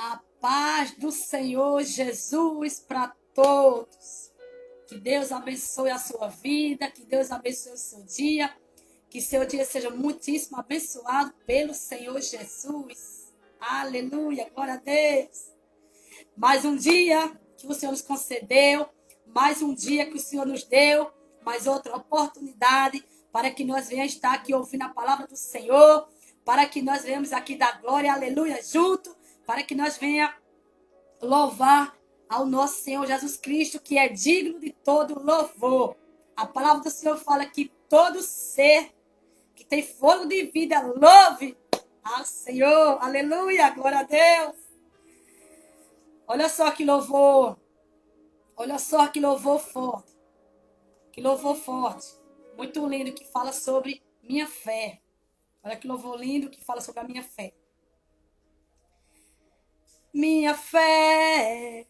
A paz do Senhor Jesus para todos. Que Deus abençoe a sua vida, que Deus abençoe o seu dia, que seu dia seja muitíssimo abençoado pelo Senhor Jesus. Aleluia, glória a Deus. Mais um dia que o Senhor nos concedeu, mais um dia que o Senhor nos deu, mais outra oportunidade para que nós venhamos estar aqui ouvindo a palavra do Senhor, para que nós venhamos aqui dar glória, aleluia, junto, para que nós venhamos louvar ao nosso Senhor Jesus Cristo, que é digno de todo louvor. A palavra do Senhor fala que todo ser que tem fôlego de vida, louve ao Senhor, aleluia, glória a Deus. Olha só que louvor, olha só que louvor forte, muito lindo, que fala sobre minha fé. Olha que louvor lindo que fala sobre a minha fé. Minha fé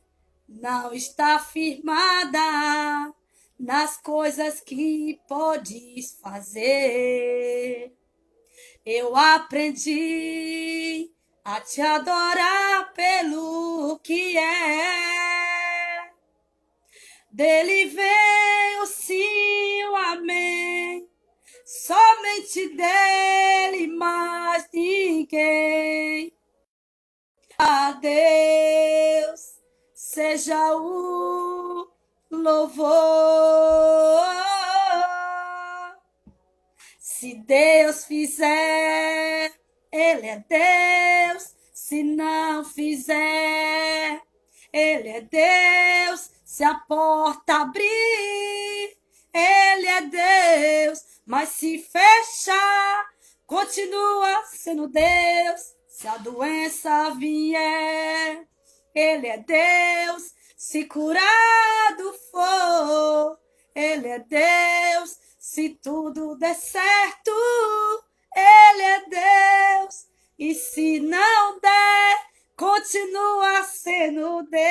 não está firmada nas coisas que podes fazer. Eu aprendi a te adorar pelo que é. Dele veio sim o amém, somente dele, mais ninguém. A Deus seja o louvor. Se Deus fizer, Ele é Deus. Se não fizer, Ele é Deus. Se a porta abrir, Ele é Deus. Mas se fechar, continua sendo Deus. Se a doença vier, Ele é Deus. Se curado for, Ele é Deus. Se tudo der certo, Ele é Deus. E se não der, continua sendo Deus.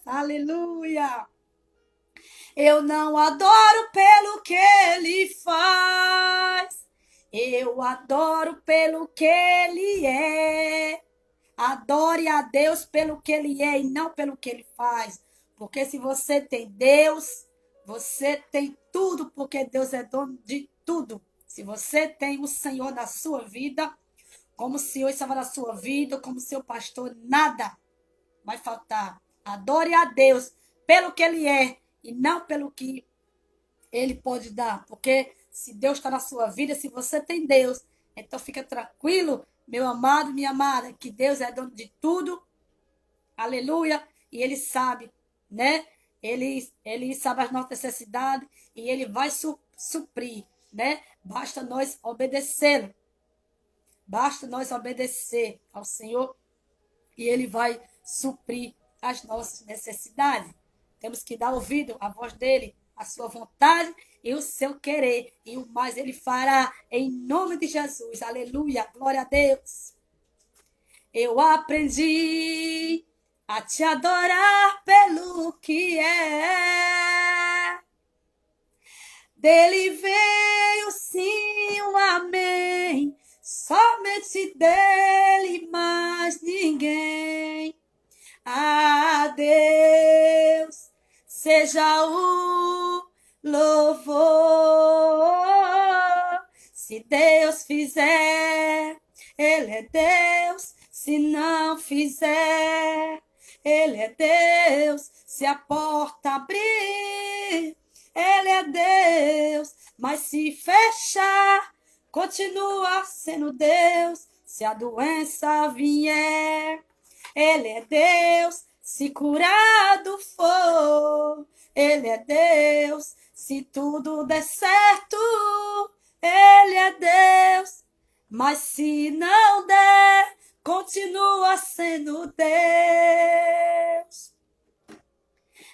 Aleluia. Eu não adoro pelo que Ele faz. Eu adoro pelo que Ele é. Adore a Deus pelo que Ele é e não pelo que Ele faz. Porque se você tem Deus, você tem tudo, porque Deus é dono de tudo. Se você tem o Senhor na sua vida, como o Senhor estava na sua vida, como seu pastor, nada vai faltar. Adore a Deus pelo que Ele é e não pelo que Ele pode dar. Porque se Deus está na sua vida, se você tem Deus, então fica tranquilo, meu amado, minha amada, que Deus é dono de tudo. Aleluia. E Ele sabe, né? Ele sabe as nossas necessidades e Ele vai suprir, né? Basta nós obedecê-lo. Basta nós obedecer ao Senhor e Ele vai suprir as nossas necessidades. Temos que dar ouvido à voz dEle, a sua vontade e o seu querer. E o mais Ele fará em nome de Jesus. Aleluia, glória a Deus. Eu aprendi a te adorar pelo que é. Dele veio sim um amém, somente dele, mais ninguém. A Deus seja o louvor. Se Deus fizer, Ele é Deus. Se não fizer, Ele é Deus. Se a porta abrir, Ele é Deus. Mas se fechar, continua sendo Deus. Se a doença vier, Ele é Deus. Se curado for, Ele é Deus. Se tudo der certo, Ele é Deus. Mas se não der, continua sendo Deus.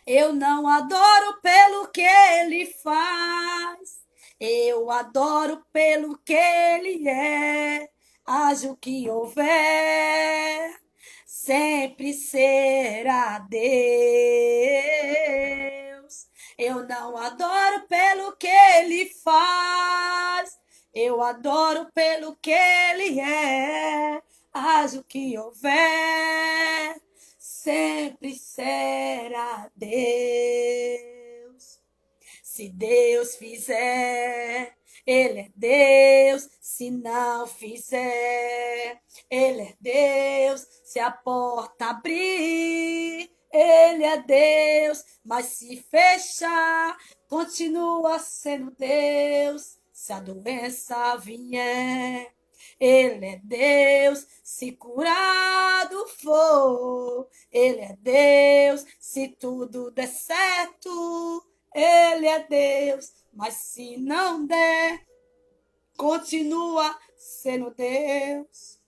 Eu não adoro pelo que Ele faz. Eu adoro pelo que Ele é. Haja o que houver, sempre será Deus. Eu não adoro pelo que Ele faz. Eu adoro pelo que Ele é. haja o que houver, sempre será Deus. Se Deus fizer, Ele é Deus. Se não fizer, Ele é Deus. Se a porta abrir, Ele é Deus. Mas se fechar, continua sendo Deus. Se a doença vier, Ele é Deus. Se curado for, Ele é Deus. Se tudo der certo, Ele é Deus. Mas se não der, continua sendo Deus.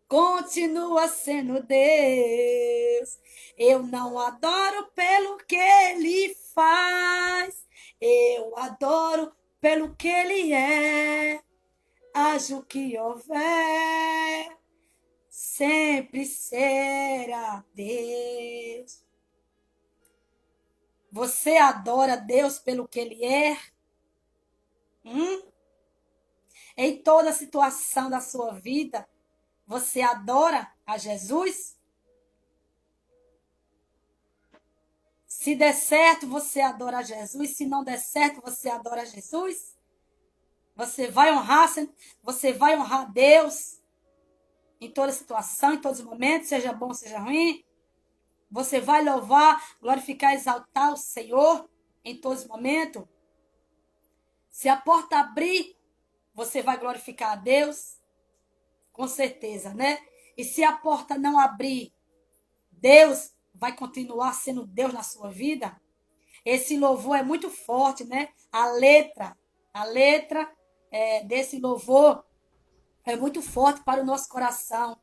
Continua sendo Deus. Eu não adoro pelo que Ele faz. Eu adoro pelo que Ele é. Haja o que houver, sempre será Deus. Você adora Deus pelo que Ele é? Em toda situação da sua vida, você adora a Jesus? Se der certo, você adora a Jesus. Se não der certo, você adora a Jesus? Você vai honrar Deus em toda situação, em todos os momentos, seja bom, seja ruim. Você vai louvar, glorificar, exaltar o Senhor em todos os momentos. Se a porta abrir, você vai glorificar a Deus, com certeza, né? E se a porta não abrir, Deus vai continuar sendo Deus na sua vida. Esse louvor é muito forte, né? A letra desse louvor é muito forte para o nosso coração.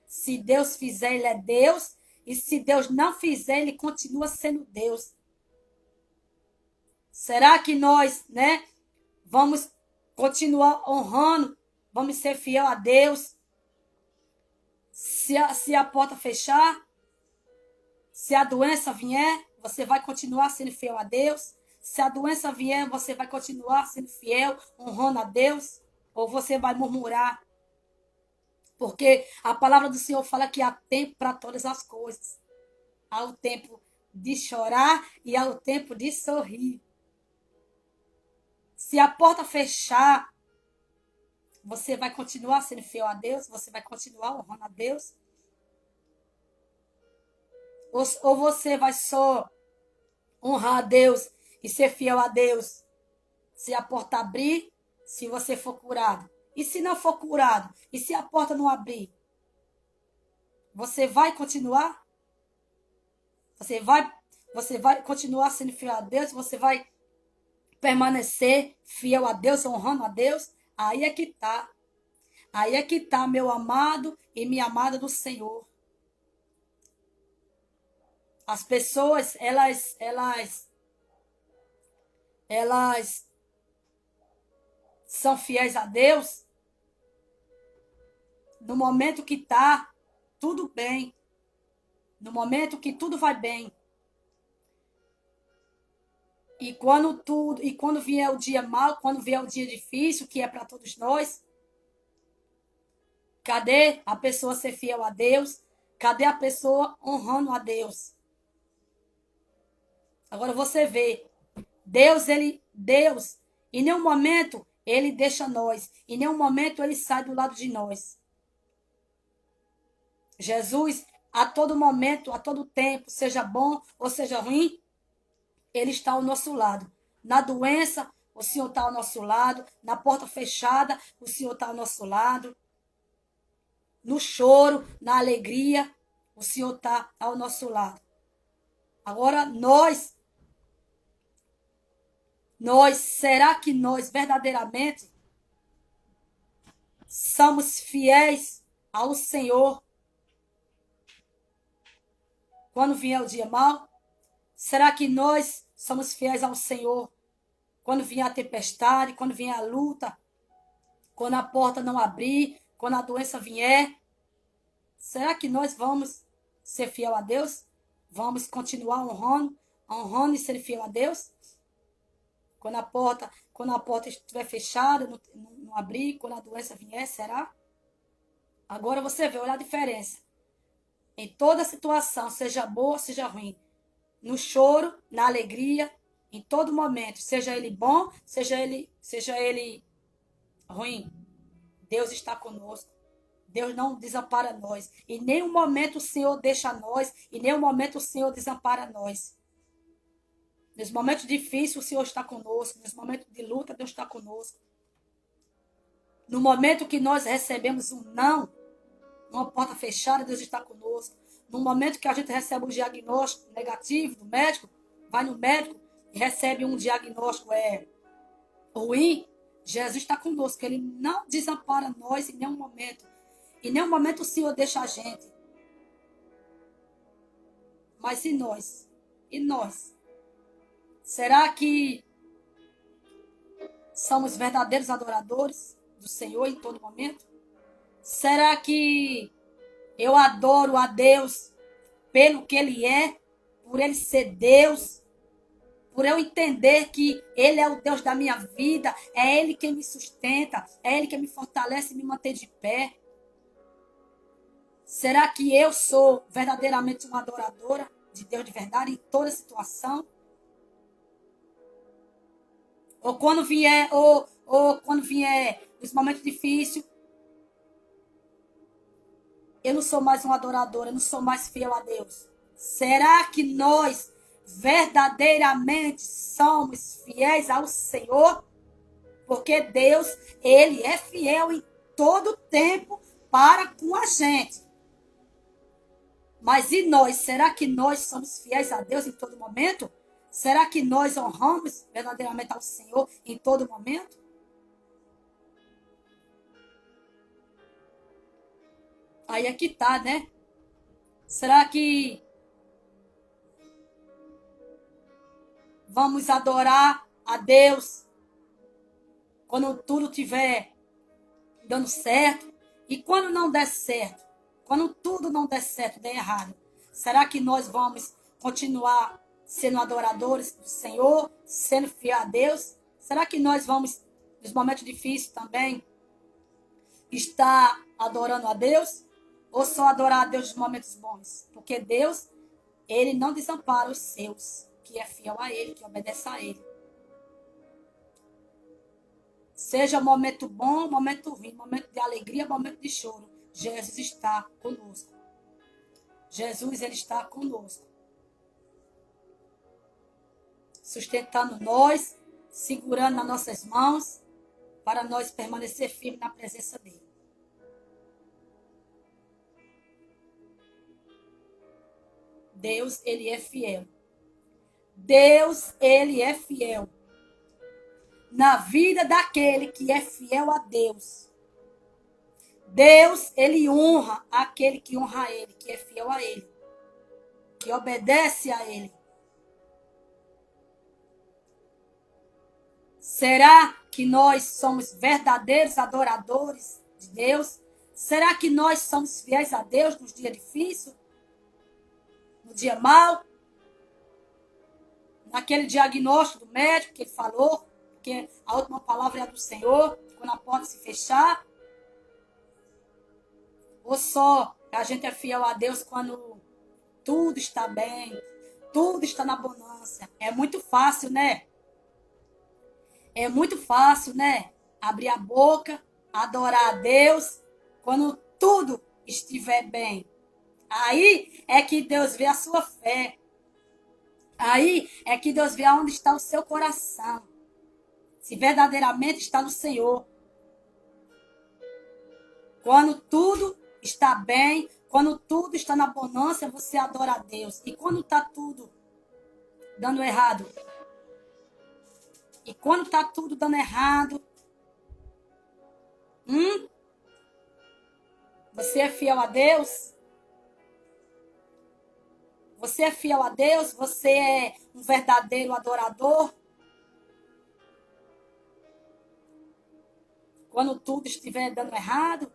Se Deus fizer, Ele é Deus. E se Deus não fizer, Ele continua sendo Deus. Será que nós, né, vamos continuar honrando, vamos ser fiel a Deus? Se a porta fechar, se a doença vier, você vai continuar sendo fiel a Deus? Se a doença vier, você vai continuar sendo fiel, honrando a Deus? Ou você vai murmurar? Porque a palavra do Senhor fala que há tempo para todas as coisas. Há o tempo de chorar e há o tempo de sorrir. Se a porta fechar, você vai continuar sendo fiel a Deus? Você vai continuar honrando a Deus? Ou você vai só honrar a Deus e ser fiel a Deus se a porta abrir, se você for curado? E se não for curado? E se a porta não abrir? Você vai continuar? Você vai continuar sendo fiel a Deus? Você vai permanecer fiel a Deus, honrando a Deus? Aí é que tá. Aí é que tá, meu amado e minha amada do Senhor. As pessoas, elas são fiéis a Deus no momento que tá tudo bem, no momento que tudo vai bem. E quando vier o dia mau, quando vier o dia difícil, que é para todos nós, cadê a pessoa ser fiel a Deus? Cadê a pessoa honrando a Deus? Agora você vê, Deus, em nenhum momento Ele deixa nós, em nenhum momento Ele sai do lado de nós. Jesus, a todo momento, a todo tempo, seja bom ou seja ruim, Ele está ao nosso lado. Na doença, o Senhor está ao nosso lado. Na porta fechada, o Senhor está ao nosso lado. No choro, na alegria, o Senhor está ao nosso lado. Agora, será que nós verdadeiramente somos fiéis ao Senhor quando vier o dia mau? Será que nós somos fiéis ao Senhor quando vier a tempestade, quando vier a luta, quando a porta não abrir, quando a doença vier? Será que nós vamos ser fiel a Deus? Vamos continuar honrando e ser fiel a Deus? Quando a porta estiver fechada, não abrir, quando a doença vier, será? Agora você vê, olha a diferença. Em toda situação, seja boa, seja ruim. No choro, na alegria, em todo momento. Seja ele bom, seja ele ruim. Deus está conosco. Deus não desampara nós. Em nenhum momento o Senhor deixa nós. Em nenhum momento o Senhor desampara nós. Nos momentos difíceis, o Senhor está conosco. Nos momentos de luta, Deus está conosco. No momento que nós recebemos um não, uma porta fechada, Deus está conosco. No momento que a gente recebe um diagnóstico negativo do médico, vai no médico e recebe um diagnóstico ruim, Jesus está conosco. Ele não desampara nós em nenhum momento. Em nenhum momento o Senhor deixa a gente. Mas e nós? E nós? Será que somos verdadeiros adoradores do Senhor em todo momento? Será que eu adoro a Deus pelo que Ele é, por Ele ser Deus, por eu entender que Ele é o Deus da minha vida, é Ele quem me sustenta, é Ele quem me fortalece e me mantém de pé? Será que eu sou verdadeiramente uma adoradora de Deus de verdade em toda situação? Ou quando vier os momentos difíceis, eu não sou mais uma adoradora, eu não sou mais fiel a Deus. Será que nós verdadeiramente somos fiéis ao Senhor? Porque Deus, Ele é fiel em todo tempo para com a gente. Mas e nós? Será que nós somos fiéis a Deus em todo momento? Será que nós honramos verdadeiramente ao Senhor em todo momento? Aí é que tá, né? Será que vamos adorar a Deus quando tudo estiver dando certo? E quando não der certo? Quando tudo não der certo, der errado, será que nós vamos continuar sendo adoradores do Senhor, sendo fiel a Deus? Será que nós vamos, nos momentos difíceis também, estar adorando a Deus? Ou só adorar a Deus nos momentos bons? Porque Deus, Ele não desampara os seus, que é fiel a Ele, que obedece a Ele. Seja momento bom, momento ruim, momento de alegria, momento de choro, Jesus está conosco. Jesus, Ele está conosco. Sustentando nós, segurando nas nossas mãos, para nós permanecer firmes na presença dEle. Deus, Ele é fiel. Deus, Ele é fiel. Na vida daquele que é fiel a Deus. Deus, Ele honra aquele que honra a Ele, que é fiel a Ele, que obedece a Ele. Será que nós somos verdadeiros adoradores de Deus? Será que nós somos fiéis a Deus nos dias difíceis? No dia mau? Naquele diagnóstico do médico que ele falou, que a última palavra é do Senhor, quando a porta se fechar? Ou só a gente é fiel a Deus quando tudo está bem, tudo está na bonança? É muito fácil, né? É muito fácil, né? Abrir a boca, adorar a Deus quando tudo estiver bem. Aí é que Deus vê a sua fé. Aí é que Deus vê aonde está o seu coração. Se verdadeiramente está no Senhor. Quando tudo está bem, quando tudo está na bonança, você adora a Deus. E quando está tudo dando errado? E quando está tudo dando errado? Você é fiel a Deus? Você é fiel a Deus? Você é um verdadeiro adorador? Quando tudo estiver dando errado?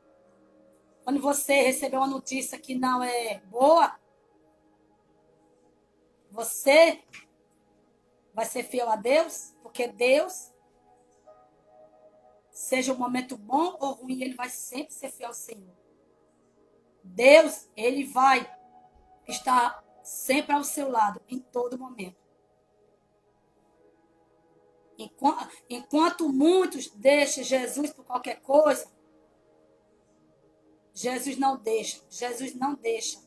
Quando você receber uma notícia que não é boa? Você vai ser fiel a Deus? Porque Deus, seja um momento bom ou ruim, Ele vai sempre ser fiel ao Senhor. Deus, ele vai estar sempre ao seu lado, em todo momento. Enquanto muitos deixam Jesus por qualquer coisa, Jesus não deixa. Jesus não deixa.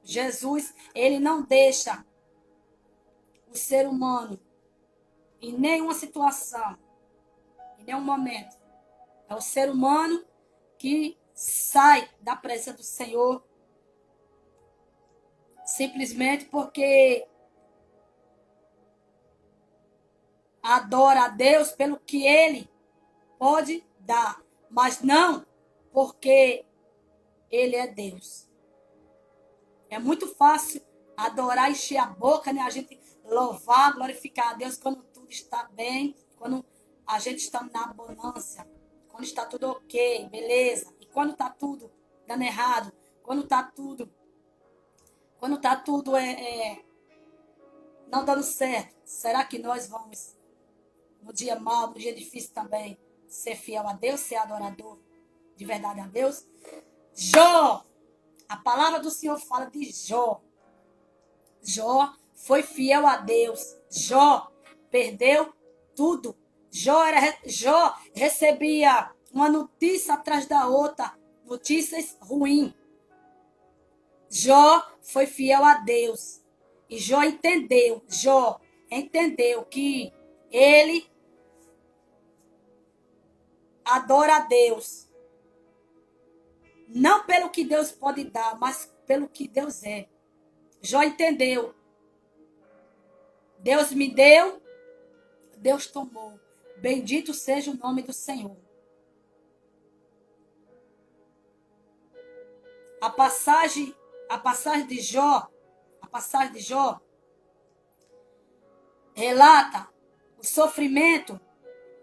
Jesus, ele não deixa o ser humano em nenhuma situação, em nenhum momento. É o ser humano que sai da presença do Senhor simplesmente porque adora a Deus pelo que ele pode dar, mas não porque ele é Deus. É muito fácil adorar, encher a boca, né? A gente louvar, glorificar a Deus quando tudo está bem, quando a gente está na abundância, quando está tudo ok, beleza. E quando está tudo dando errado, quando está tudo não dando certo, será que nós vamos, no dia mau, no dia difícil também, ser fiel a Deus, ser adorador de verdade a Deus? Jó! A palavra do Senhor fala de Jó. Jó foi fiel a Deus. Jó perdeu tudo. Jó recebia uma notícia atrás da outra, notícias ruins. Jó foi fiel a Deus. E Jó entendeu que ele adora a Deus. Não pelo que Deus pode dar, mas pelo que Deus é. Jó entendeu. Deus me deu, Deus tomou. Bendito seja o nome do Senhor. A passagem de Jó relata o sofrimento,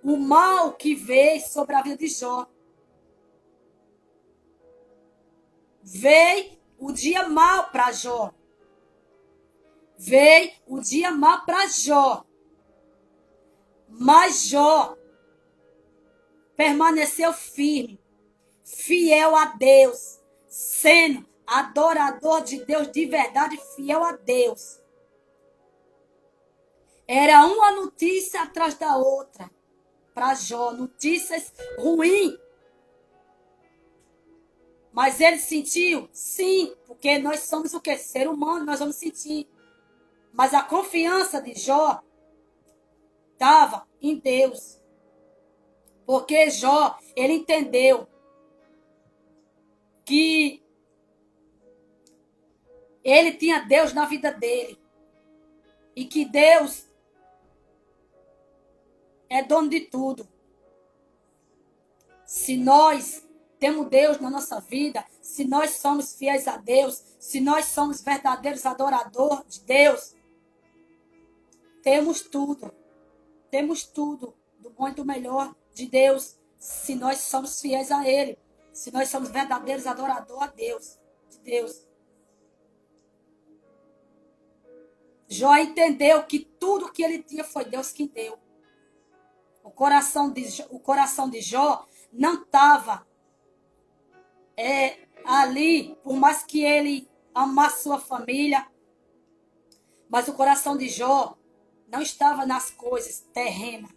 o mal que veio sobre a vida de Jó. Veio o dia mal para Jó. Veio o dia mal para Jó. Mas Jó permaneceu firme, fiel a Deus, sendo adorador de Deus de verdade, fiel a Deus. Era uma notícia atrás da outra para Jó, notícias ruins. Mas ele sentiu? Sim, porque nós somos o quê? Ser humano, nós vamos sentir. Mas a confiança de Jó estava em Deus. Porque Jó, ele entendeu que ele tinha Deus na vida dele. E que Deus é dono de tudo. Se nós temos Deus na nossa vida, se nós somos fiéis a Deus, se nós somos verdadeiros adoradores de Deus, temos tudo. Temos tudo do bom e do melhor de Deus, se nós somos fiéis a Ele, se nós somos verdadeiros adoradores a Deus, de Deus. Jó entendeu que tudo que ele tinha foi Deus que deu. O coração de Jó não estava ali, por mais que ele amasse sua família, mas o coração de Jó não estava nas coisas terrenas.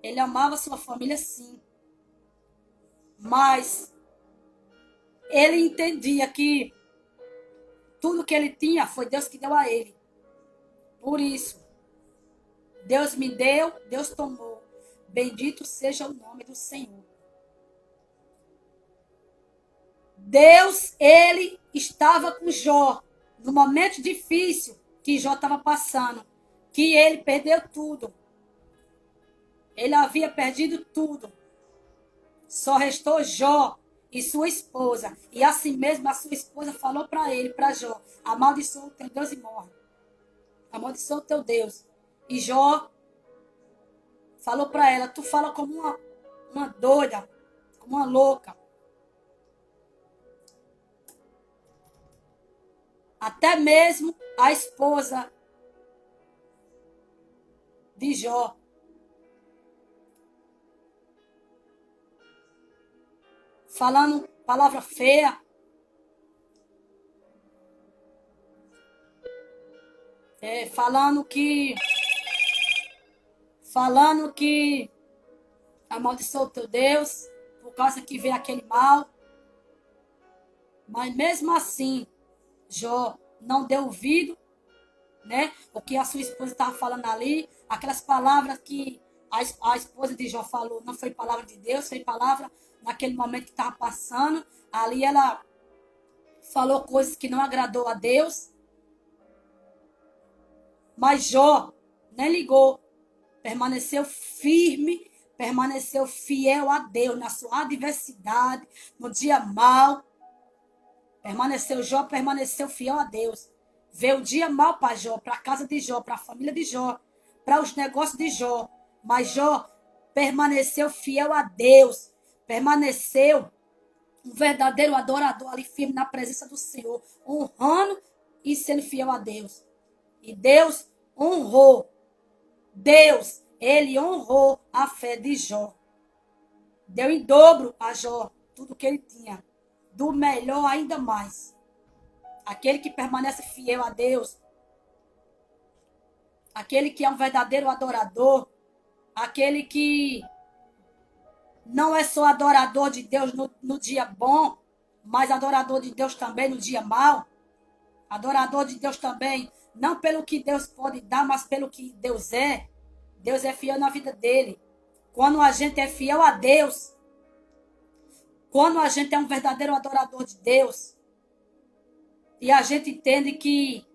Ele amava sua família, sim. Mas ele entendia que tudo que ele tinha foi Deus que deu a ele. Por isso, Deus me deu, Deus tomou. Bendito seja o nome do Senhor. Deus, ele estava com Jó no momento difícil que Jó estava passando, que ele perdeu tudo. Ele havia perdido tudo. Só restou Jó e sua esposa. E assim mesmo a sua esposa falou para ele, para Jó: amaldiçoa o teu Deus e morre. Amaldiçoa o teu Deus. E Jó falou para ela: tu fala como uma doida, como uma louca. Até mesmo a esposa de Jó falando palavra feia. Falando que amaldiçoou o teu Deus, por causa que veio aquele mal. Mas mesmo assim, Jó não deu ouvido, né? O que a sua esposa estava falando ali, aquelas palavras que a esposa de Jó falou, não foi palavra de Deus, foi palavra naquele momento que estava passando. Ali ela falou coisas que não agradou a Deus. Mas Jó nem ligou, permaneceu firme, permaneceu fiel a Deus na sua adversidade, no dia mau. Jó permaneceu fiel a Deus. Veio o dia mau para Jó, para a casa de Jó, para a família de Jó, para os negócios de Jó. Mas Jó permaneceu fiel a Deus. Permaneceu um verdadeiro adorador ali firme na presença do Senhor, honrando e sendo fiel a Deus. E Deus honrou. Ele honrou a fé de Jó. Deu em dobro a Jó tudo que ele tinha. Do melhor ainda mais. Aquele que permanece fiel a Deus. Aquele que é um verdadeiro adorador. Aquele que não é só adorador de Deus no dia bom, mas adorador de Deus também no dia mau. Adorador de Deus também, não pelo que Deus pode dar, mas pelo que Deus é. Deus é fiel na vida dele. Quando a gente é fiel a Deus, quando a gente é um verdadeiro adorador de Deus, e a gente entende que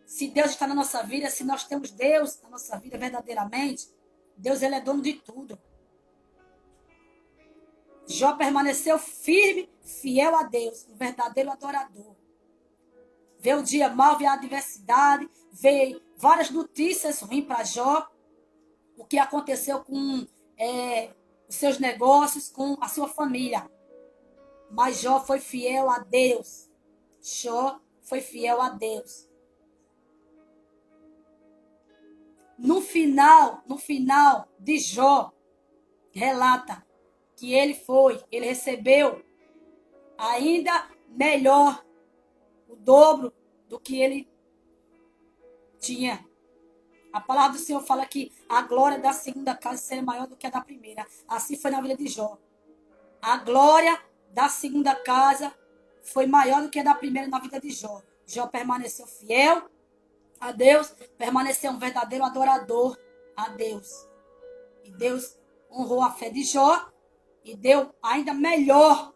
se Deus está na nossa vida, se nós temos Deus na nossa vida verdadeiramente, Deus ele é dono de tudo. Jó permaneceu firme, fiel a Deus, um verdadeiro adorador. Veio o dia mau, veio a adversidade, veio várias notícias ruins para Jó. O que aconteceu com os seus negócios, com a sua família. Mas Jó foi fiel a Deus. Jó foi fiel a Deus. No final de Jó, relata que ele recebeu ainda melhor, o dobro do que ele tinha. A palavra do Senhor fala que a glória da segunda casa será maior do que a da primeira. Assim foi na vida de Jó. A glória da segunda casa foi maior do que a da primeira na vida de Jó. Jó permaneceu fiel a Deus, permaneceu um verdadeiro adorador a Deus. E Deus honrou a fé de Jó e deu ainda melhor.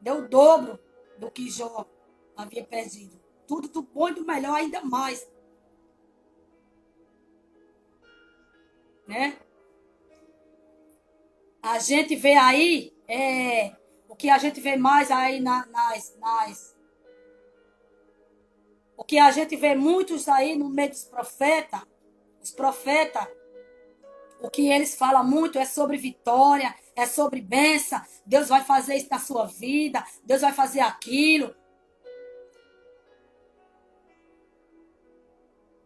Deu o dobro do que Jó havia perdido. Tudo do bom e do melhor ainda mais. Né? A gente vê aí, o que a gente vê mais aí o que a gente vê muitos aí no meio dos profetas, os profetas, o que eles falam muito é sobre vitória, é sobre bênção, Deus vai fazer isso na sua vida, Deus vai fazer aquilo.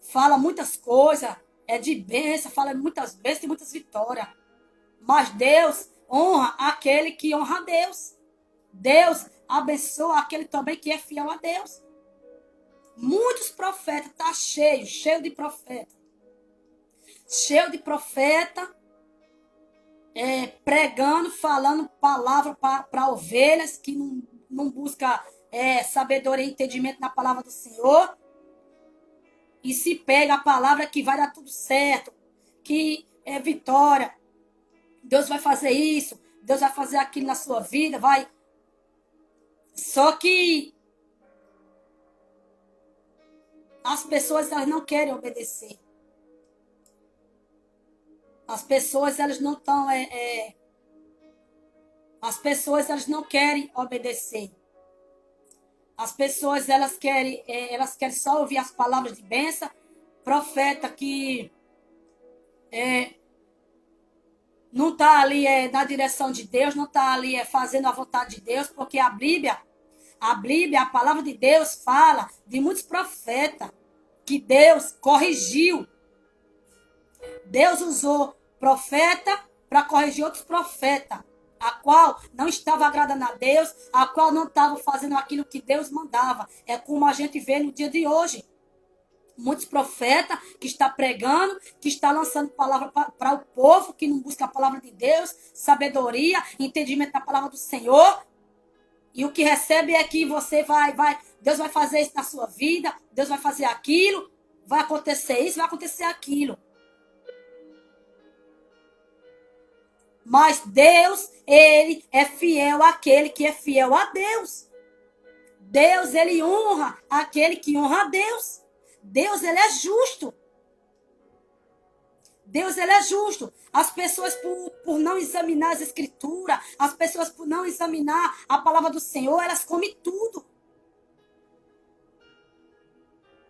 Fala muitas coisas, é de bênção, fala muitas bênçãos e muitas vitórias. Mas Deus honra aquele que honra a Deus. Deus abençoa aquele também que é fiel a Deus. Muitos profetas, tá cheio de profeta. Cheio de profeta, pregando, falando palavra para ovelhas que não busca sabedoria e entendimento na palavra do Senhor. E se pega a palavra que vai dar tudo certo, que é vitória. Deus vai fazer isso, Deus vai fazer aquilo na sua vida, vai. Só que as pessoas elas não querem obedecer. As pessoas elas não estão as pessoas elas não querem obedecer. As pessoas elas querem só ouvir as palavras de bênção. Profeta que não está ali na direção de Deus, não está ali fazendo a vontade de Deus, porque a Bíblia, a palavra de Deus fala de muitos profetas que Deus corrigiu. Deus usou profeta para corrigir outros profetas. a qual não estava agradando a Deus, a qual não estava fazendo aquilo que Deus mandava. É como a gente vê no dia de hoje. Muitos profetas que está pregando, que está lançando palavra para o povo, que não busca a palavra de Deus, sabedoria, entendimento da palavra do Senhor. E o que recebe é que você Deus vai fazer isso na sua vida, Deus vai fazer aquilo, vai acontecer isso, vai acontecer aquilo. Mas Deus, ele é fiel àquele que é fiel a Deus. Deus, ele honra aquele que honra a Deus. Deus, ele é justo. Deus, ele é justo. As pessoas, por não examinar as escrituras, as pessoas, por não examinar a palavra do Senhor, elas comem tudo.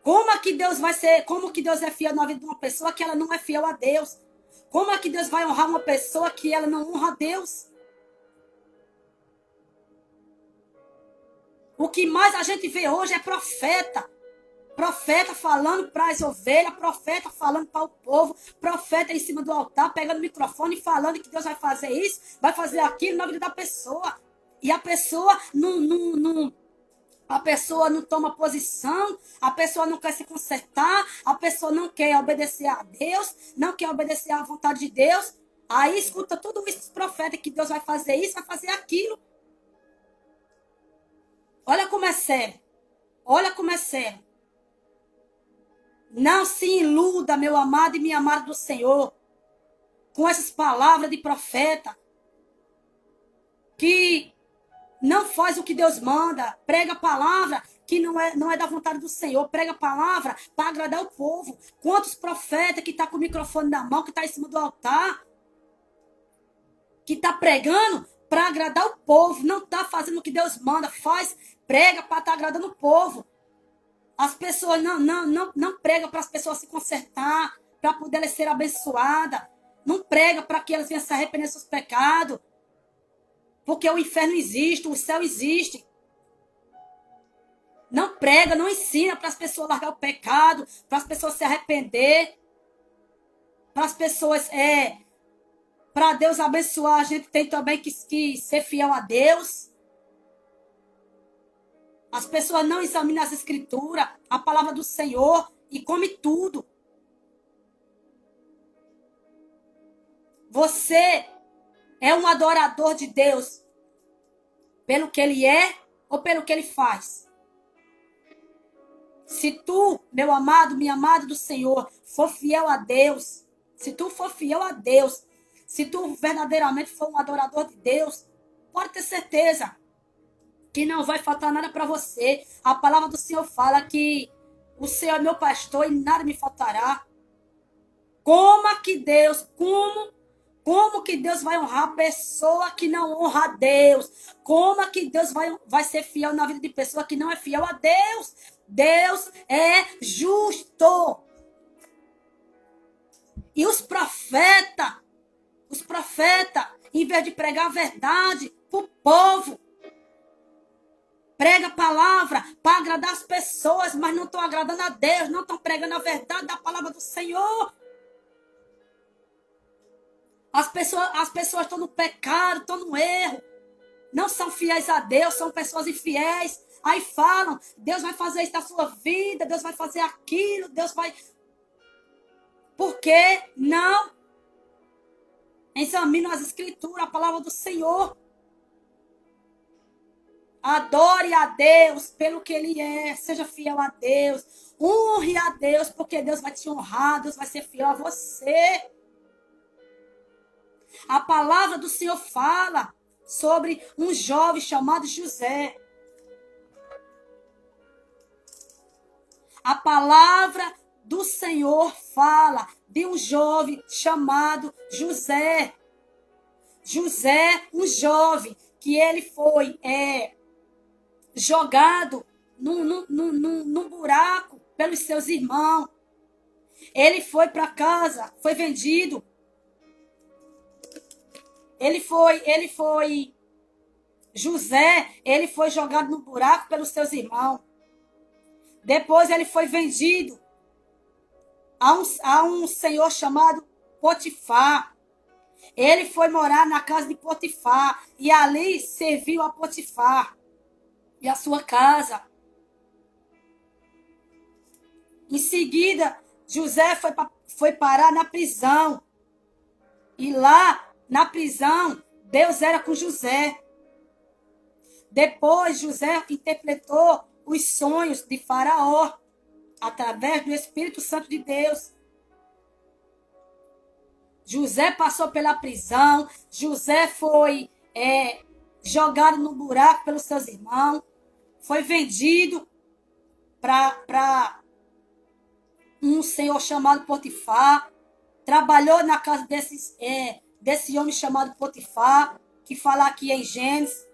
Como que Deus é fiel na vida de uma pessoa que ela não é fiel a Deus? Como é que Deus vai honrar uma pessoa que ela não honra a Deus? O que mais a gente vê hoje é profeta. Profeta falando para as ovelhas, profeta falando para o povo, profeta em cima do altar, pegando o microfone e falando que Deus vai fazer isso, vai fazer aquilo na vida da pessoa. E a pessoa não toma posição, a pessoa não quer se consertar, a pessoa não quer obedecer a Deus, não quer obedecer à vontade de Deus. Aí escuta tudo isso dos profetas, que Deus vai fazer isso, vai fazer aquilo. Olha como é sério. Olha como é sério. Não se iluda, meu amado e minha amada do Senhor, com essas palavras de profeta, que não faz o que Deus manda, prega a palavra que não é da vontade do Senhor, prega a palavra para agradar o povo. Quantos profetas que estão com o microfone na mão, que está em cima do altar, que está pregando para agradar o povo, não está fazendo o que Deus manda, prega para estar agradando o povo. As pessoas não pregam para as pessoas se consertar, para poder ser abençoadas. Não prega para que elas venham se arrepender dos seus pecados. Porque o inferno existe, o céu existe. Não prega, não ensina para as pessoas largar o pecado, para as pessoas se arrepender, para as pessoas, para Deus abençoar, a gente tem também que ser fiel a Deus. As pessoas não examinam as escrituras, a palavra do Senhor, e come tudo. Você é um adorador de Deus pelo que ele é ou pelo que ele faz? Se tu, meu amado, minha amada do Senhor, for fiel a Deus, se tu for fiel a Deus, se tu verdadeiramente for um adorador de Deus, pode ter certeza que não vai faltar nada para você. A palavra do Senhor fala que o Senhor é meu pastor e nada me faltará. Como que Deus vai honrar a pessoa que não honra a Deus? Como que Deus vai ser fiel na vida de pessoa que não é fiel a Deus? Deus é justo. E os profetas, em vez de pregar a verdade para o povo, prega a palavra para agradar as pessoas, mas não estão agradando a Deus, não estão pregando a verdade da palavra do Senhor. As pessoas estão no pecado, estão no erro, não são fiéis a Deus, são pessoas infiéis. Aí falam, Deus vai fazer isso na sua vida, Deus vai fazer aquilo, Deus vai... Por que não examinam as escrituras, a palavra do Senhor? Adore a Deus pelo que Ele é. Seja fiel a Deus. Honre a Deus, porque Deus vai te honrar. Deus vai ser fiel a você. A palavra do Senhor fala sobre um jovem chamado José. A palavra do Senhor fala de um jovem chamado José. José, um jovem que ele foi jogado num buraco pelos seus irmãos. Ele foi para casa, foi vendido. José, ele foi jogado no buraco pelos seus irmãos. Depois ele foi vendido a um senhor chamado Potifar. Ele foi morar na casa de Potifar e ali serviu a Potifar e a sua casa. Em seguida, José foi parar na prisão. E lá, na prisão, Deus era com José. Depois, José interpretou os sonhos de Faraó através do Espírito Santo de Deus. José passou pela prisão. José foi jogado no buraco pelos seus irmãos. Foi vendido para um senhor chamado Potifar. Trabalhou na casa desse homem chamado Potifar, que fala aqui em Gênesis.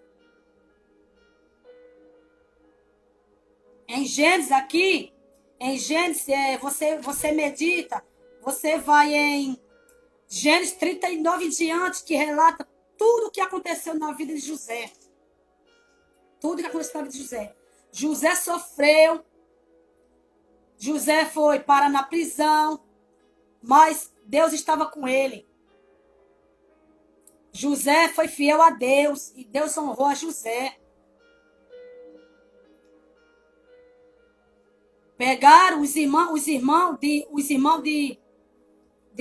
Em Gênesis aqui, você medita, você vai em Gênesis 39 em diante, que relata tudo o que aconteceu na vida de José. Tudo que aconteceu na vida de José. José sofreu. José foi parar na prisão. Mas Deus estava com ele. José foi fiel a Deus. E Deus honrou a José. Pegaram os irmãos de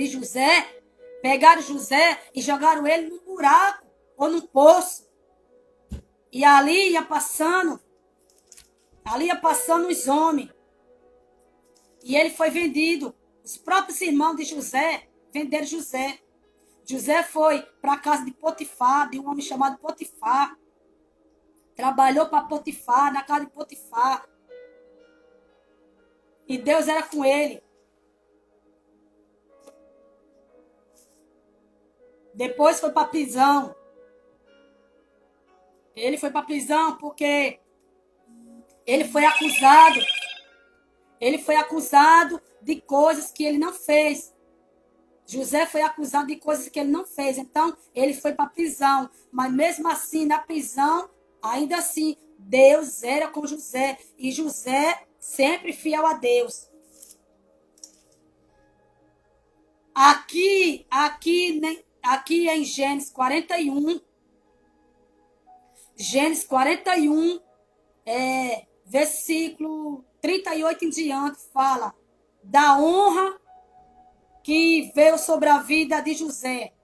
José, pegaram José e jogaram ele num buraco ou num poço. E ali ia passando os homens. E ele foi vendido. Os próprios irmãos de José venderam José. José foi para a casa de Potifar, de um homem chamado Potifar. Trabalhou para Potifar, na casa de Potifar. E Deus era com ele. Depois foi para a prisão. Ele foi para a prisão porque ele foi acusado. Ele foi acusado de coisas que ele não fez. José foi acusado de coisas que ele não fez. Então, ele foi para a prisão. Mas mesmo assim, na prisão, ainda assim, Deus era com José. E José sempre fiel a Deus. Aqui em Gênesis 41. Gênesis 41, versículo 38 em diante, fala da honra que veio sobre a vida de José.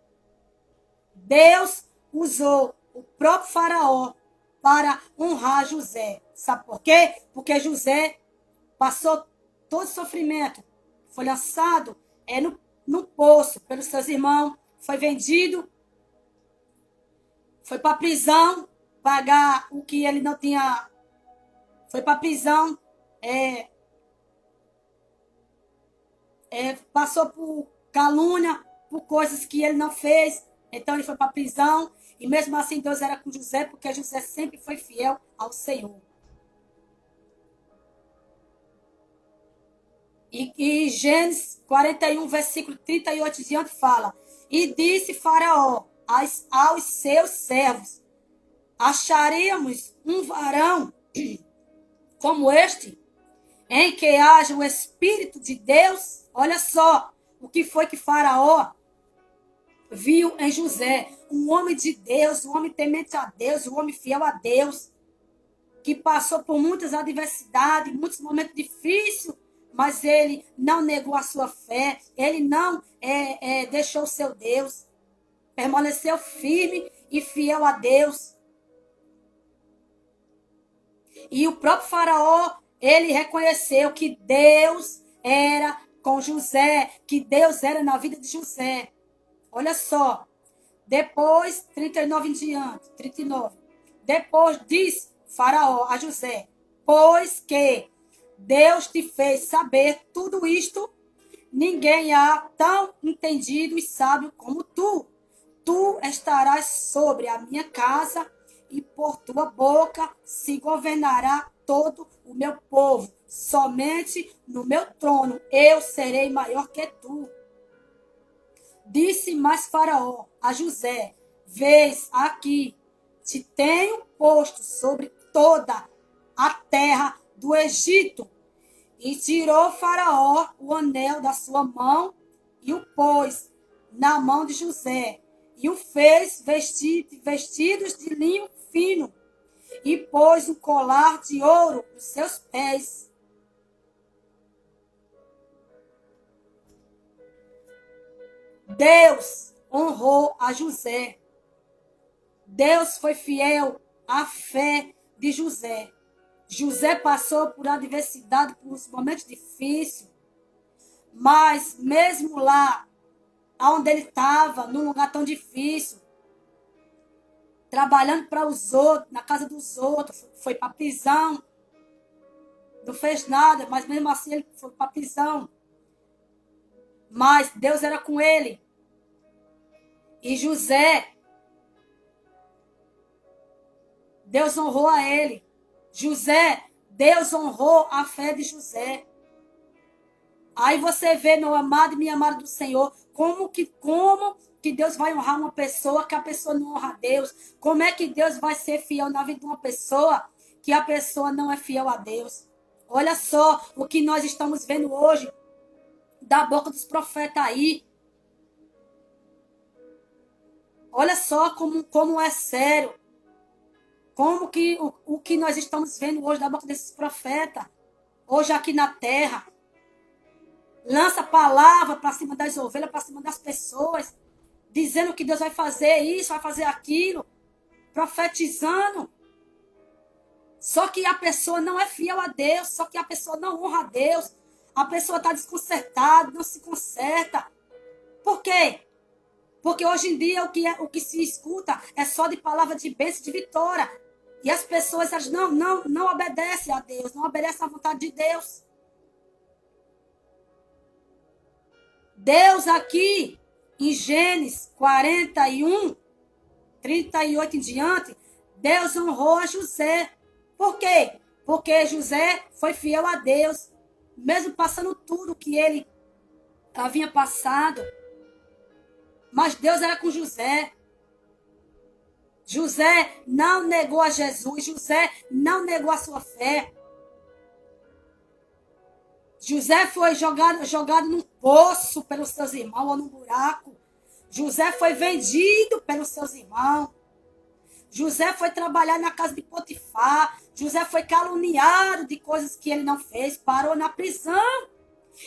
Deus usou o próprio Faraó para honrar José. Sabe por quê? Porque José passou todo sofrimento. Foi lançado no poço pelos seus irmãos. Foi vendido. Foi para a prisão pagar o que ele não tinha. Foi para a prisão. Passou por calúnia, por coisas que ele não fez. Então ele foi para a prisão. E mesmo assim Deus era com José, porque José sempre foi fiel ao Senhor. E Gênesis 41, versículo 38 diante fala: E disse Faraó aos seus servos: Acharíamos um varão como este, em que haja o Espírito de Deus? Olha só o que foi que Faraó viu em José. Um homem de Deus, um homem temente a Deus, um homem fiel a Deus, que passou por muitas adversidades, muitos momentos difíceis, mas ele não negou a sua fé, ele não deixou o seu Deus, permaneceu firme e fiel a Deus. E o próprio Faraó, ele reconheceu que Deus era com José, que Deus era na vida de José. Olha só, depois, 39 em diante, 39. Depois disse Faraó a José: Pois que Deus te fez saber tudo isto, ninguém há tão entendido e sábio como tu. Tu estarás sobre a minha casa, e por tua boca se governará todo o meu povo. Somente no meu trono eu serei maior que tu. Disse mais Faraó a José: Vês aqui, te tenho posto sobre toda a terra do Egito. E tirou Faraó o anel da sua mão e o pôs na mão de José. e o fez vestidos de linho fino, e pôs um colar de ouro nos seus pés. Deus honrou a José. Deus foi fiel à fé de José. José passou por adversidade, por uns momentos difíceis, mas mesmo lá, onde ele estava, num lugar tão difícil, trabalhando para os outros, na casa dos outros, foi para a prisão, não fez nada, mas mesmo assim ele foi para a prisão. Mas Deus era com ele. E José, Deus honrou a ele. José, Deus honrou a fé de José. Aí você vê, meu amado e minha amada do Senhor, como que Deus vai honrar uma pessoa que a pessoa não honra a Deus? Como é que Deus vai ser fiel na vida de uma pessoa que a pessoa não é fiel a Deus? Olha só o que nós estamos vendo hoje da boca dos profetas aí. Olha só como é sério. Como que o que nós estamos vendo hoje da boca desses profetas, hoje aqui na terra, lança palavra para cima das ovelhas, para cima das pessoas, dizendo que Deus vai fazer isso, vai fazer aquilo, profetizando. Só que a pessoa não é fiel a Deus, só que a pessoa não honra a Deus, a pessoa está desconcertada, não se conserta. Por quê? Porque hoje em dia o que se escuta é só de palavra de bênção, de vitória. E as pessoas elas não obedecem a Deus, não obedecem à vontade de Deus. Deus aqui, em Gênesis 41, 38 em diante, Deus honrou a José. Por quê? Porque José foi fiel a Deus, mesmo passando tudo que ele havia passado. Mas Deus era com José. José não negou a Jesus. José não negou a sua fé. José foi jogado num poço pelos seus irmãos ou num buraco. José foi vendido pelos seus irmãos. José foi trabalhar na casa de Potifar. José foi caluniado de coisas que ele não fez. Parou na prisão.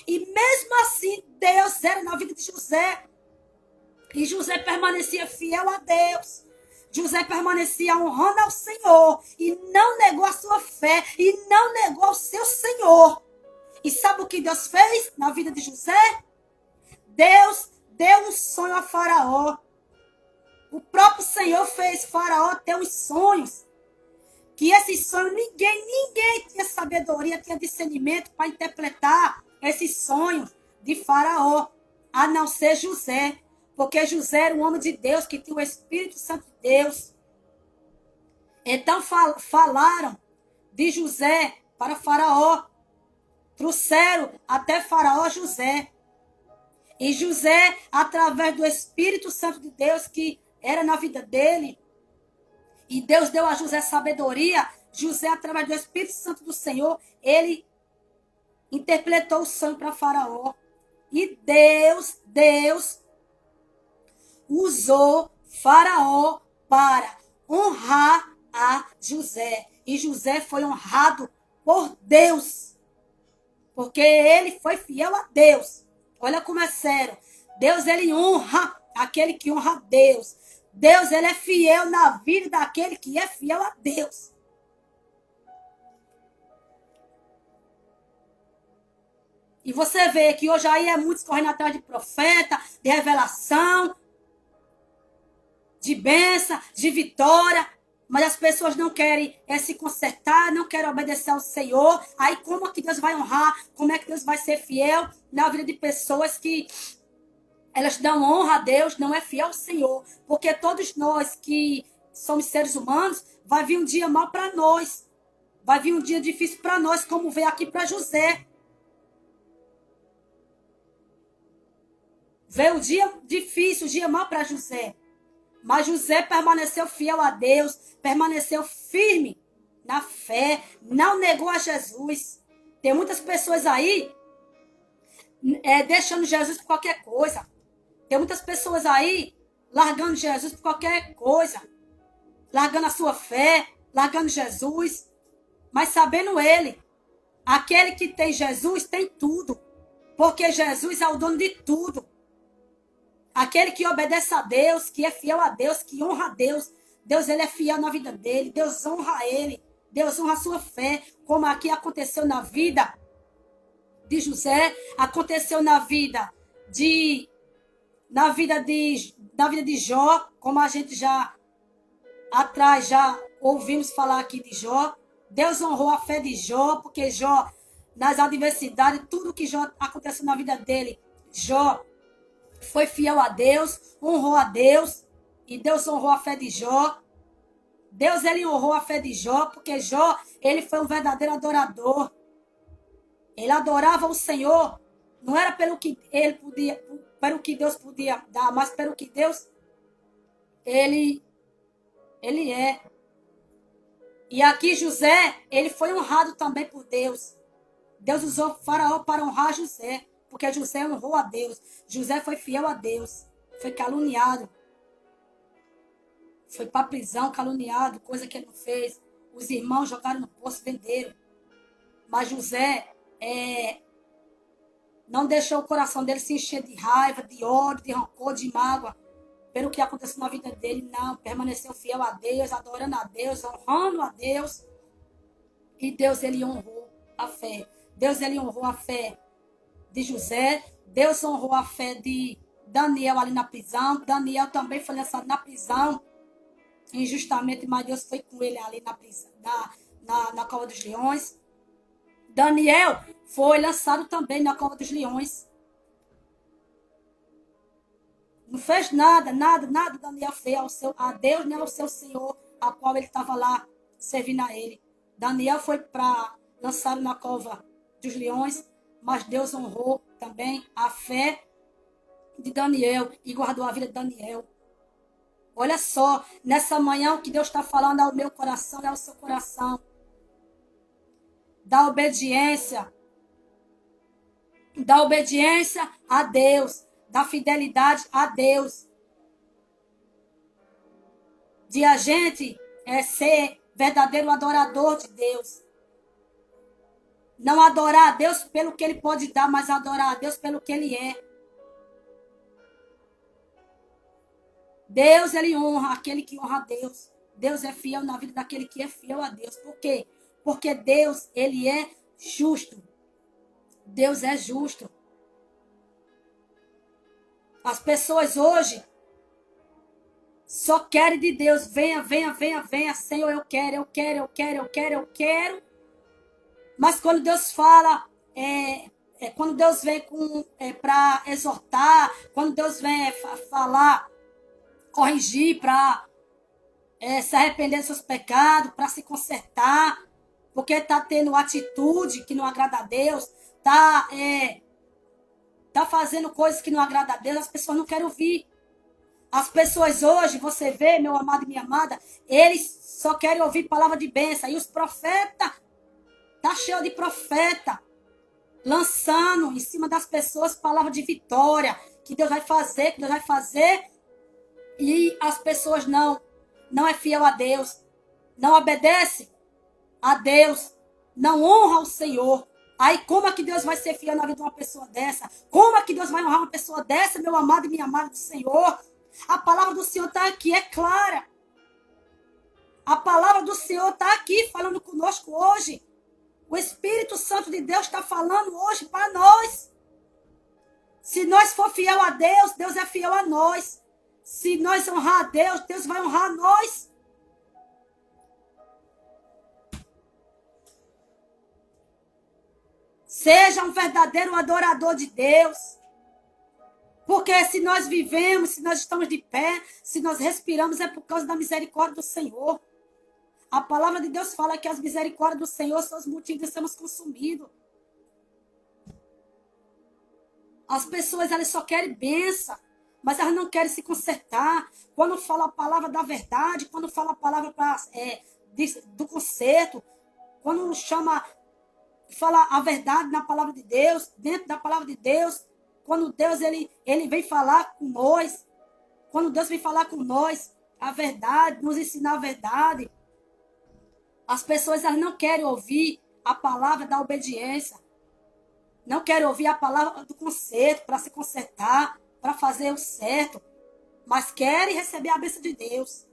E mesmo assim, Deus era na vida de José. E José permanecia fiel a Deus. José permanecia honrando ao Senhor. E não negou a sua fé. E não negou ao seu Senhor. E sabe o que Deus fez na vida de José? Deus deu um sonho a Faraó. O próprio Senhor fez Faraó ter uns sonhos. Que esses sonhos, ninguém tinha sabedoria, tinha discernimento para interpretar esses sonhos de Faraó. A não ser José. Porque José era um homem de Deus, que tinha o Espírito Santo de Deus. Então falaram de José para Faraó. Trouxeram até Faraó José. E José, através do Espírito Santo de Deus, que era na vida dele, e Deus deu a José sabedoria, José, através do Espírito Santo do Senhor, ele interpretou o sonho para Faraó. E Deus usou Faraó para honrar a José. E José foi honrado por Deus. Porque ele foi fiel a Deus. Olha como é sério. Deus, ele honra aquele que honra a Deus. Deus, ele é fiel na vida daquele que é fiel a Deus. E você vê que hoje aí é muitos correndo atrás de profeta, de revelação, de bênção, de vitória, mas as pessoas não querem se consertar, não querem obedecer ao Senhor. Aí como é que Deus vai honrar? Como é que Deus vai ser fiel na vida de pessoas que elas dão honra a Deus, não é fiel ao Senhor? Porque todos nós que somos seres humanos, vai vir um dia mal para nós. Vai vir um dia difícil para nós, como veio aqui para José. Veio o dia difícil, o dia mal para José. Mas José permaneceu fiel a Deus, permaneceu firme na fé, não negou a Jesus. Tem muitas pessoas aí deixando Jesus por qualquer coisa. Tem muitas pessoas aí largando Jesus por qualquer coisa, largando a sua fé, largando Jesus, mas sabendo ele, aquele que tem Jesus tem tudo, porque Jesus é o dono de tudo. Aquele que obedece a Deus, que é fiel a Deus, que honra a Deus, Deus ele é fiel na vida dele, Deus honra ele, Deus honra a sua fé, como aqui aconteceu na vida de José, aconteceu na vida de Jó, como a gente já atrás já ouvimos falar aqui de Jó. Deus honrou a fé de Jó, porque Jó, nas adversidades, tudo que Jó aconteceu na vida dele, Jó foi fiel a Deus, honrou a Deus, e Deus honrou a fé de Jó. Deus, ele honrou a fé de Jó, porque Jó, ele foi um verdadeiro adorador. Ele adorava o Senhor, não era pelo que ele podia, pelo que Deus podia dar, mas pelo que Deus, ele é. E aqui José, ele foi honrado também por Deus. Deus usou o faraó para honrar José, porque José honrou a Deus. José foi fiel a Deus, foi caluniado. Foi para a prisão, caluniado, coisa que ele não fez. Os irmãos jogaram no poço, venderam. Mas José não deixou o coração dele se encher de raiva, de ódio, de rancor, de mágoa, pelo que aconteceu na vida dele. Não, permaneceu fiel a Deus, adorando a Deus, honrando a Deus. E Deus, ele honrou a fé. Deus, ele honrou a fé de José. Deus honrou a fé de Daniel ali na prisão. Daniel também foi lançado na prisão injustamente, mas Deus foi com ele ali na prisão, na cova dos leões. Daniel foi lançado também na cova dos leões. Não fez nada Daniel fez a Deus, nem ao seu Senhor, a qual ele estava lá servindo a ele. Daniel foi para lançado na cova dos leões, mas Deus honrou também a fé de Daniel e guardou a vida de Daniel. Olha só, nessa manhã o que Deus está falando ao meu coração e ao seu coração. Da obediência a Deus, da fidelidade a Deus. De a gente ser verdadeiro adorador de Deus. Não adorar a Deus pelo que ele pode dar, mas adorar a Deus pelo que ele é. Deus, ele honra aquele que honra a Deus. Deus é fiel na vida daquele que é fiel a Deus. Por quê? Porque Deus, ele é justo. Deus é justo. As pessoas hoje só querem de Deus. Venha, Senhor, eu quero. Mas quando Deus fala, quando Deus vem para exortar, quando Deus vem falar, corrigir, para se arrepender dos seus pecados, para se consertar, porque está tendo atitude que não agrada a Deus, está fazendo coisas que não agradam a Deus, as pessoas não querem ouvir. As pessoas hoje, você vê, meu amado e minha amada, eles só querem ouvir palavra de bênção. E os profetas, tá cheio de profeta, lançando em cima das pessoas palavra de vitória, que Deus vai fazer, e as pessoas não é fiel a Deus, não obedece a Deus, não honra o Senhor. Aí como é que Deus vai ser fiel na vida de uma pessoa dessa? Como é que Deus vai honrar uma pessoa dessa, meu amado e minha amada do Senhor? A palavra do Senhor está aqui, é clara. A palavra do Senhor está aqui falando conosco hoje. O Espírito Santo de Deus está falando hoje para nós. Se nós for fiel a Deus, Deus é fiel a nós. Se nós honrar a Deus, Deus vai honrar a nós. Seja um verdadeiro adorador de Deus. Porque se nós vivemos, se nós estamos de pé, se nós respiramos, é por causa da misericórdia do Senhor. A palavra de Deus fala que as misericórdias do Senhor são os motivos de sermos consumidos. As pessoas, elas só querem bênção, mas elas não querem se consertar. Quando fala a palavra da verdade, quando fala a palavra do conserto, quando fala a verdade na palavra de Deus, dentro da palavra de Deus, quando Deus ele vem falar com nós, Quando Deus vem falar com nós a verdade, nos ensinar a verdade, as pessoas elas não querem ouvir a palavra da obediência. Não querem ouvir a palavra do conserto para se consertar, para fazer o certo. Mas querem receber a bênção de Deus.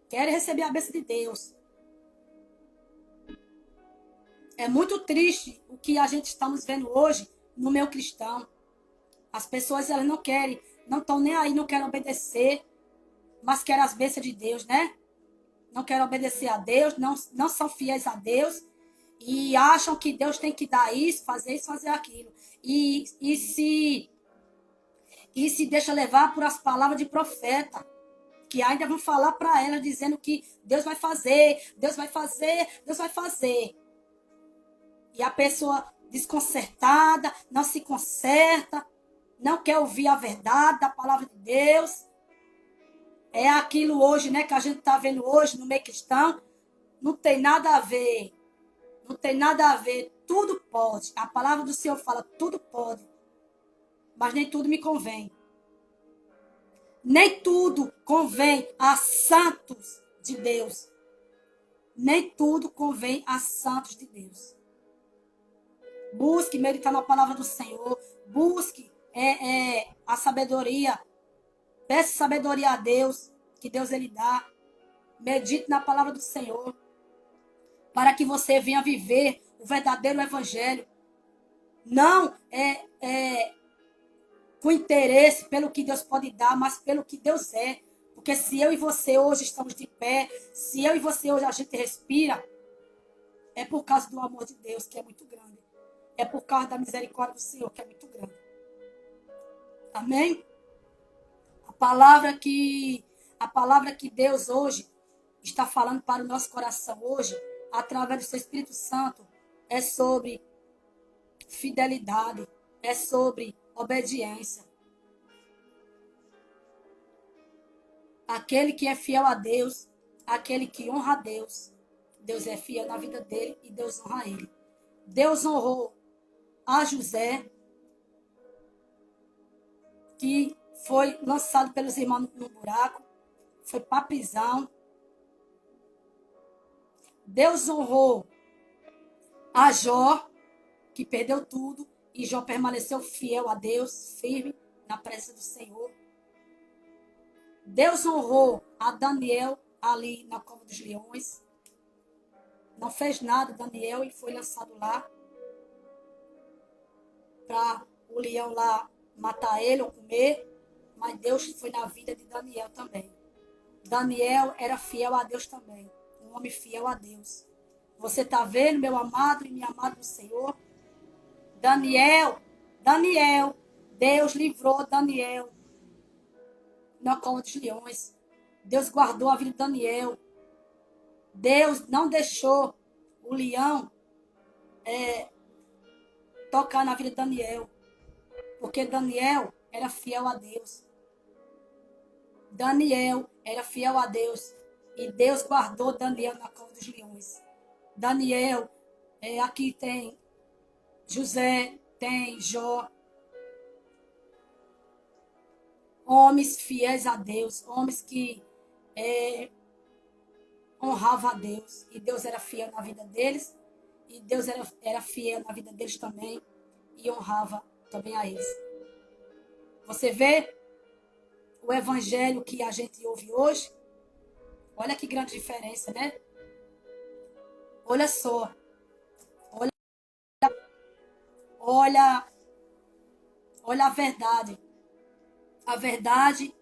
Querem receber a bênção de Deus. É muito triste o que a gente estamos vendo hoje no meio cristão. As pessoas elas não querem, não estão nem aí, não querem obedecer, mas querem as bênçãos de Deus, né? Não querem obedecer a Deus, não são fiéis a Deus e acham que Deus tem que dar isso, fazer aquilo. E se deixa levar por as palavras de profeta, que ainda vão falar para ela dizendo que Deus vai fazer, Deus vai fazer, Deus vai fazer. E a pessoa desconcertada, não se conserta, não quer ouvir a verdade da palavra de Deus. É aquilo hoje, né, que a gente está vendo hoje no meio cristão. Não tem nada a ver. Não tem nada a ver. Tudo pode. A palavra do Senhor fala, tudo pode. Mas nem tudo me convém. Nem tudo convém a santos de Deus. Nem tudo convém a santos de Deus. Busque meditar na palavra do Senhor. Busque a sabedoria. Peça sabedoria a Deus, que Deus ele dá. Medite na palavra do Senhor, para que você venha viver o verdadeiro evangelho. Não com interesse pelo que Deus pode dar, mas pelo que Deus é. Porque se eu e você hoje estamos de pé, se eu e você hoje a gente respira, é por causa do amor de Deus, que é muito grande. É por causa da misericórdia do Senhor, que é muito grande. Amém? A palavra que Deus hoje está falando para o nosso coração hoje, através do seu Espírito Santo, é sobre fidelidade, é sobre obediência. Aquele que é fiel a Deus, aquele que honra a Deus, Deus é fiel na vida dele e Deus honra ele. Deus honrou a José, que foi lançado pelos irmãos no buraco, foi para a prisão. Deus honrou a Jó, que perdeu tudo, e Jó permaneceu fiel a Deus, firme na presença do Senhor. Deus honrou a Daniel ali na cova dos leões. Não fez nada Daniel e foi lançado lá para o leão lá matar ele ou comer, mas Deus foi na vida de Daniel também. Daniel era fiel a Deus também, um homem fiel a Deus. Você está vendo, meu amado e minha amada do Senhor? Daniel, Deus livrou Daniel na cova dos leões. Deus guardou a vida de Daniel. Deus não deixou o leão tocar na vida de Daniel, porque Daniel era fiel a Deus. Daniel era fiel a Deus e Deus guardou Daniel na cova dos leões. Daniel, aqui tem José, tem Jó, homens fiéis a Deus, homens que honravam a Deus, e Deus era fiel na vida deles, e Deus era fiel na vida deles também, e honrava também a eles. Você vê o evangelho que a gente ouve hoje? Olha que grande diferença, né? Olha só. Olha a verdade. A verdade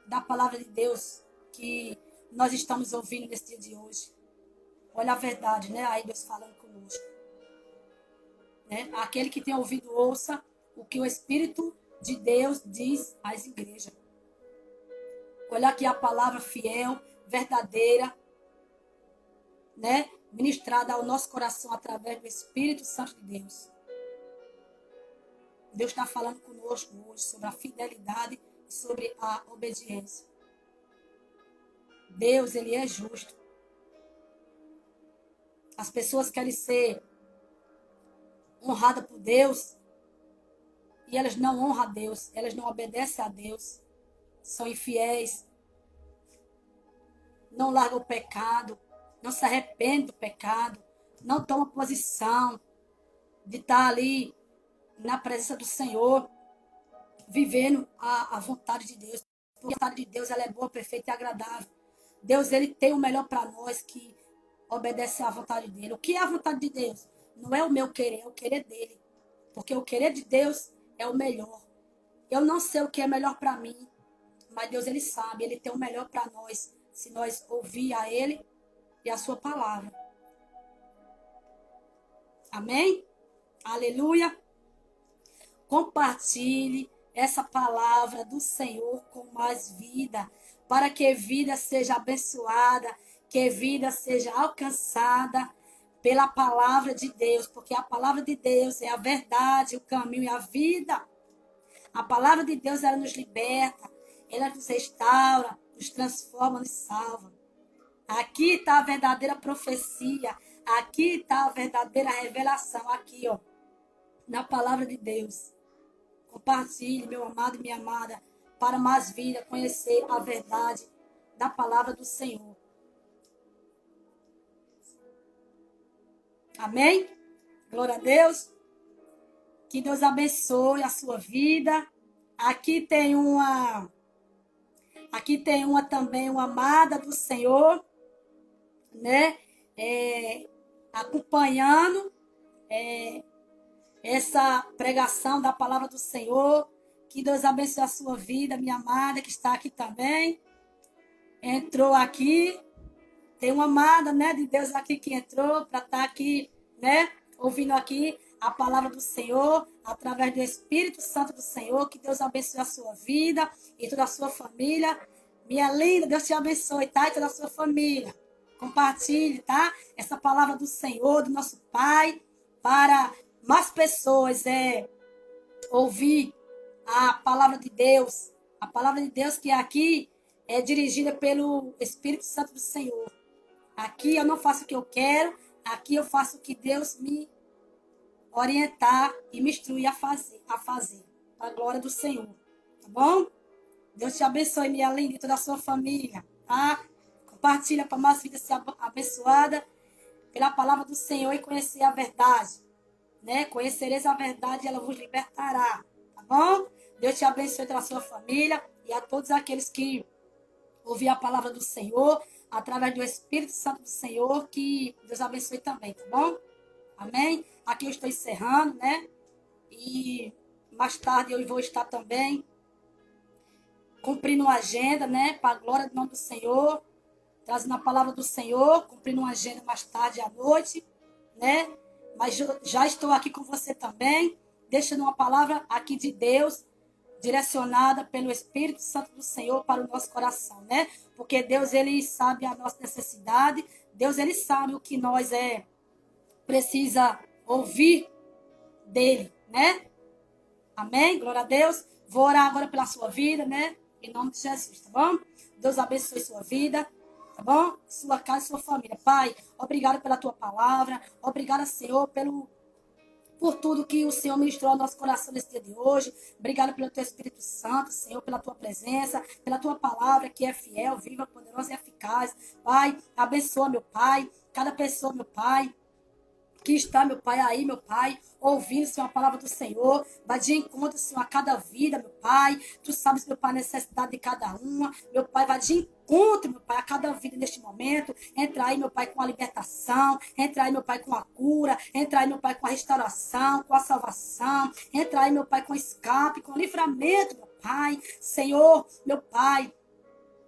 da palavra de Deus que nós estamos ouvindo nesse dia de hoje. Olha a verdade, né? Aí Deus falando conosco. Né? Aquele que tem ouvido, ouça o que o Espírito de Deus diz às igrejas. Olha aqui a palavra fiel, verdadeira, né? Ministrada ao nosso coração através do Espírito Santo de Deus. Deus está falando conosco hoje sobre a fidelidade e sobre a obediência. Deus, ele é justo. As pessoas querem ser honradas por Deus, e elas não honram a Deus, elas não obedecem a Deus, são infiéis, não largam o pecado, não se arrependem do pecado, não tomam posição de estar ali na presença do Senhor, vivendo a vontade de Deus. Porque a vontade de Deus ela é boa, perfeita e agradável. Deus ele tem o melhor para nós que obedece à vontade dele. O que é a vontade de Deus? Não é o meu querer, é o querer dele. Porque o querer de Deus é o melhor. Eu não sei o que é melhor para mim, mas Deus ele sabe, ele tem o melhor para nós, se nós ouvir a ele e a sua palavra. Amém? Aleluia. Compartilhe essa palavra do Senhor com mais vida, para que vida seja abençoada, que vida seja alcançada pela palavra de Deus, porque a palavra de Deus é a verdade, o caminho e a vida. A palavra de Deus, ela nos liberta, ela nos restaura, nos transforma, nos salva. Aqui está a verdadeira profecia, aqui está a verdadeira revelação, aqui, ó, na palavra de Deus. Compartilhe, meu amado e minha amada, para mais vida, conhecer a verdade da palavra do Senhor. Amém? Glória a Deus. Que Deus abençoe a sua vida. Aqui tem uma também, uma amada do Senhor, né? Acompanhando essa pregação da palavra do Senhor. Que Deus abençoe a sua vida, minha amada, que está aqui também. Entrou aqui. Tem uma amada, né, de Deus aqui que entrou para estar aqui, né, ouvindo aqui a palavra do Senhor, através do Espírito Santo do Senhor. Que Deus abençoe a sua vida e toda a sua família. Minha linda, Deus te abençoe, tá? E toda a sua família. Compartilhe, tá? Essa palavra do Senhor, do nosso Pai, para mais pessoas ouvir a palavra de Deus. A palavra de Deus que aqui é dirigida pelo Espírito Santo do Senhor. Aqui eu não faço o que eu quero, aqui eu faço o que Deus me orientar e me instruir a fazer. Para a glória do Senhor. Tá bom? Deus te abençoe, minha linda, e toda a sua família. Tá? Compartilha para mais vida ser abençoada pela palavra do Senhor e conhecer a verdade. Né? Conhecereis a verdade e ela vos libertará. Tá bom? Deus te abençoe toda a sua família e a todos aqueles que ouvir a palavra do Senhor, através do Espírito Santo do Senhor, que Deus abençoe também, tá bom? Amém? Aqui eu estou encerrando, né? E mais tarde eu vou estar também cumprindo uma agenda, né? Para a glória do nome do Senhor, trazendo a palavra do Senhor, cumprindo uma agenda mais tarde à noite, né? Mas já estou aqui com você também, deixando uma palavra aqui de Deus, direcionada pelo Espírito Santo do Senhor para o nosso coração, né? Porque Deus, ele sabe a nossa necessidade, Deus, ele sabe o que nós precisa ouvir dele, né? Amém? Glória a Deus. Vou orar agora pela sua vida, né? Em nome de Jesus, tá bom? Deus abençoe sua vida, tá bom? Sua casa e sua família. Pai, obrigado pela tua palavra, obrigado, Senhor, por tudo que o Senhor ministrou ao nosso coração nesse dia de hoje. Obrigado pelo teu Espírito Santo, Senhor, pela tua presença, pela tua palavra que é fiel, viva, poderosa e eficaz. Pai, abençoa, meu Pai, cada pessoa, meu Pai, que está, meu Pai, aí, meu Pai, ouvindo, Senhor, a palavra do Senhor. Vai de encontro, Senhor, a cada vida, meu Pai. Tu sabes, meu Pai, a necessidade de cada uma. Meu Pai, vai de encontro, meu Pai, a cada vida neste momento. Entra aí, meu Pai, com a libertação. Entra aí, meu Pai, com a cura. Entra aí, meu Pai, com a restauração, com a salvação. Entra aí, meu Pai, com escape, com livramento, meu Pai. Senhor, meu Pai,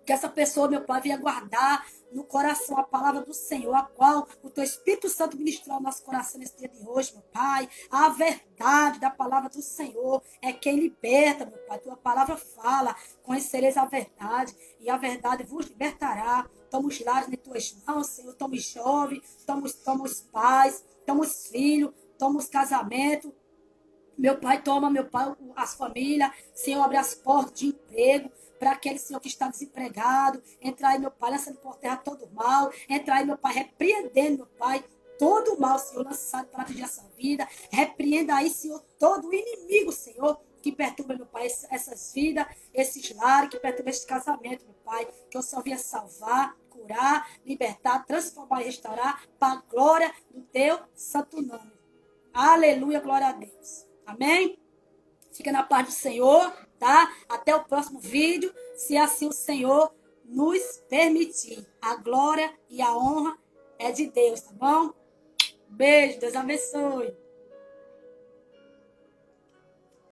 que essa pessoa, meu Pai, venha guardar no coração a palavra do Senhor, a qual o teu Espírito Santo ministrou ao nosso coração nesse dia de hoje, meu Pai. A verdade da palavra do Senhor é quem liberta, meu Pai. Tua palavra fala, conhecereis a verdade, e a verdade vos libertará. Toma os lares nas tuas mãos, Senhor. Toma os jovens, toma os pais, toma os filhos, toma os casamentos. Meu Pai, toma, meu Pai, as famílias. Senhor, abre as portas de emprego para aquele Senhor que está desempregado. Entra aí, meu Pai, lançando por terra todo o mal. Entra aí, meu Pai, repreendendo, meu Pai, todo o mal, Senhor, lançado para atingir essa vida. Repreenda aí, Senhor, todo o inimigo, Senhor, que perturba, meu Pai, essas vidas, esses lares, que perturba esse casamento, meu Pai, que eu só vinha salvar, curar, libertar, transformar e restaurar para a glória do teu santo nome. Aleluia, glória a Deus. Amém? Fica na paz do Senhor, tá? Até o próximo vídeo, se assim o Senhor nos permitir. A glória e a honra é de Deus, tá bom? Beijo, Deus abençoe.